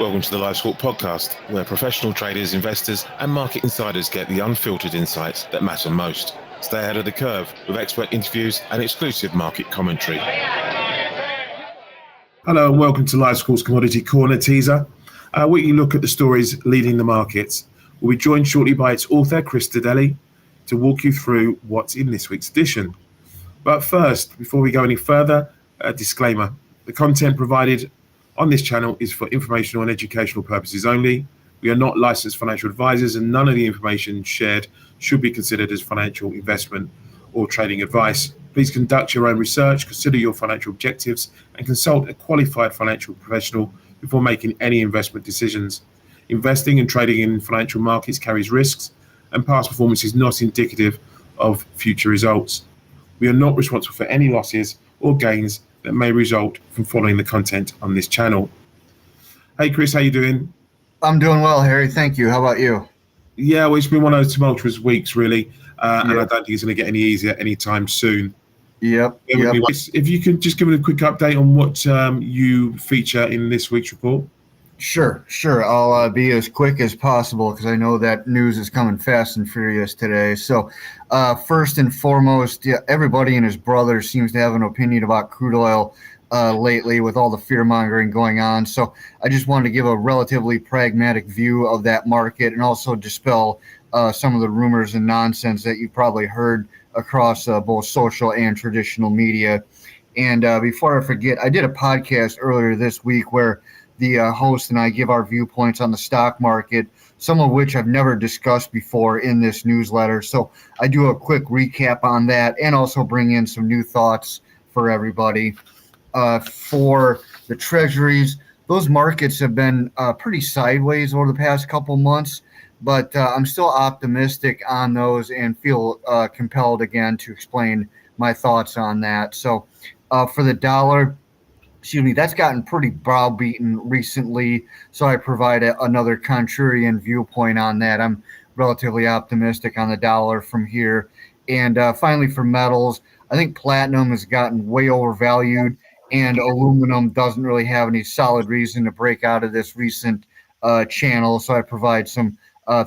Welcome to the Live Squawk podcast, where professional traders, investors, and market insiders get the unfiltered insights that matter most. Stay ahead of the curve with expert interviews and exclusive market commentary. Hello and welcome to Live Squawk's Commodity Corner teaser. We look at the stories leading the markets. We'll be joined shortly by its author, Chris Stadale, to walk you through what's in this week's edition. But first, before we go any further, a disclaimer. The content provided on this channel is for informational and educational purposes only. We are not licensed financial advisors, and none of the information shared should be considered as financial investment or trading advice. Please conduct your own research, consider your financial objectives, and consult a qualified financial professional before making any investment decisions. Investing and trading in financial markets carries risks, and past performance is not indicative of future results. We are not responsible for any losses or gains that may result from following the content on this channel. Hey Chris, how you doing? I'm doing well, Harry. Thank you. How about you? Yeah, well, it's been one of those tumultuous weeks, really, and I don't think it's going to get any easier anytime soon. Yep. If you could just give it a quick update on what you feature in this week's report. Sure. I'll be as quick as possible because I know that news is coming fast and furious today. So first and foremost, everybody and his brother seems to have an opinion about crude oil lately with all the fear-mongering going on. So I just wanted to give a relatively pragmatic view of that market and also dispel some of the rumors and nonsense that you've probably heard across both social and traditional media. And before I forget, I did a podcast earlier this week where the host and I give our viewpoints on the stock market, some of which I've never discussed before in this newsletter. So I do a quick recap on that and also bring in some new thoughts for everybody. For the treasuries, those markets have been pretty sideways over the past couple months, but I'm still optimistic on those and feel compelled again to explain my thoughts on that. So for the dollar, that's gotten pretty browbeaten recently, so I provide another contrarian viewpoint on that. I'm relatively optimistic on the dollar from here. And finally, for metals, I think platinum has gotten way overvalued, and aluminum doesn't really have any solid reason to break out of this recent channel, so I provide some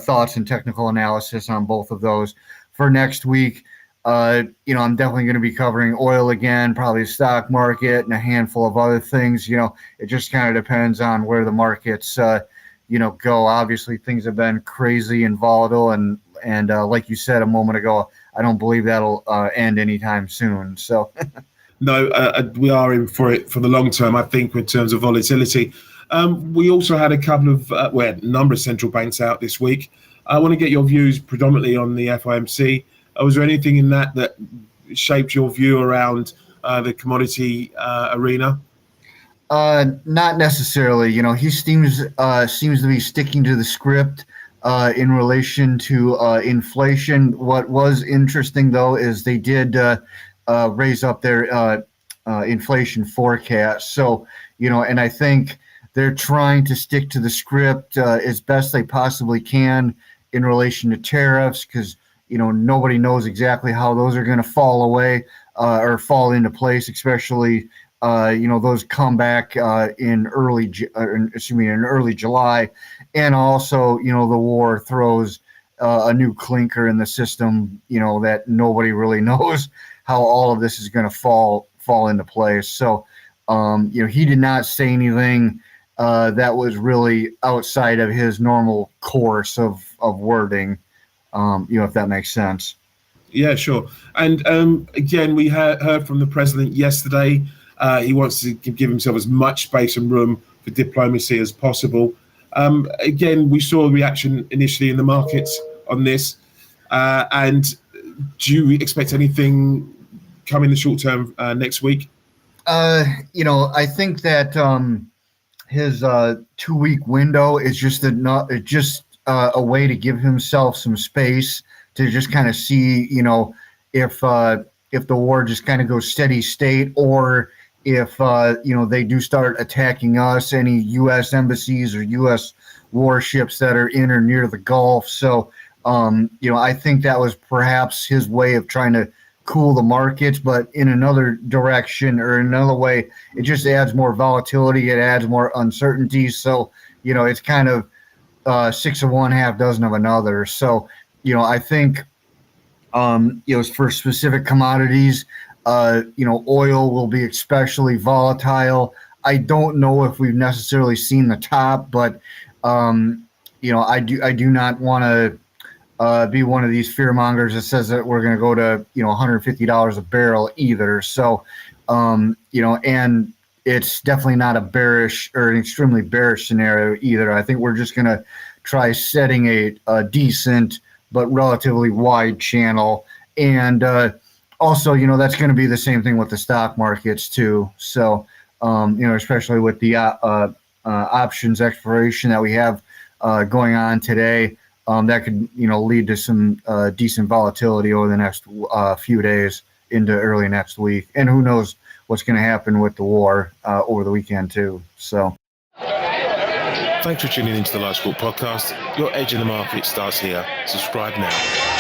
thoughts and technical analysis on both of those. For next week, I'm definitely going to be covering oil again, probably the stock market and a handful of other things. It just kind of depends on where the markets, go. Obviously, things have been crazy and volatile, and like you said a moment ago, I don't believe that'll end anytime soon. So, no, we are in for it for the long term. I think in terms of volatility, we also had a couple of number of central banks out this week. I want to get your views predominantly on the FOMC. Was there anything in that shaped your view around the commodity arena? Not necessarily. He seems to be sticking to the script in relation to inflation. What was interesting, though, is they did raise up their inflation forecast. So, and I think they're trying to stick to the script as best they possibly can in relation to tariffs because nobody knows exactly how those are going to fall away or fall into place, especially, those come back in early July. And also, the war throws a new clinker in the system, that nobody really knows how all of this is going to fall into place. So, he did not say anything that was really outside of his normal course of wording. If that makes sense. Yeah, sure. And again, we heard from the president yesterday. He wants to give himself as much space and room for diplomacy as possible. Again, we saw a reaction initially in the markets on this. And do you expect anything come in the short term next week? I think that his 2-week window is just a way to give himself some space to just kind of see, if the war just kind of goes steady state, or if they do start attacking us, any U.S. embassies or U.S. warships that are in or near the Gulf. So, I think that was perhaps his way of trying to cool the markets, but in another direction or another way, it just adds more volatility. It adds more uncertainty. So, it's kind of 6 of one, half dozen of another. So, I think, for specific commodities, oil will be especially volatile. I don't know if we've necessarily seen the top, but, I do not want to be one of these fear mongers that says that we're going to go to, $150 a barrel either. So, and it's definitely not a bearish or an extremely bearish scenario either. I think we're just going to try setting a decent but relatively wide channel. And also, that's going to be the same thing with the stock markets too. So, especially with the options expiration that we have going on today, that could, lead to some decent volatility over the next few days into early next week. And who knows what's going to happen with the war over the weekend too. So. Thanks for tuning into the Live Squawk podcast. Your edge in the market starts here. Subscribe now.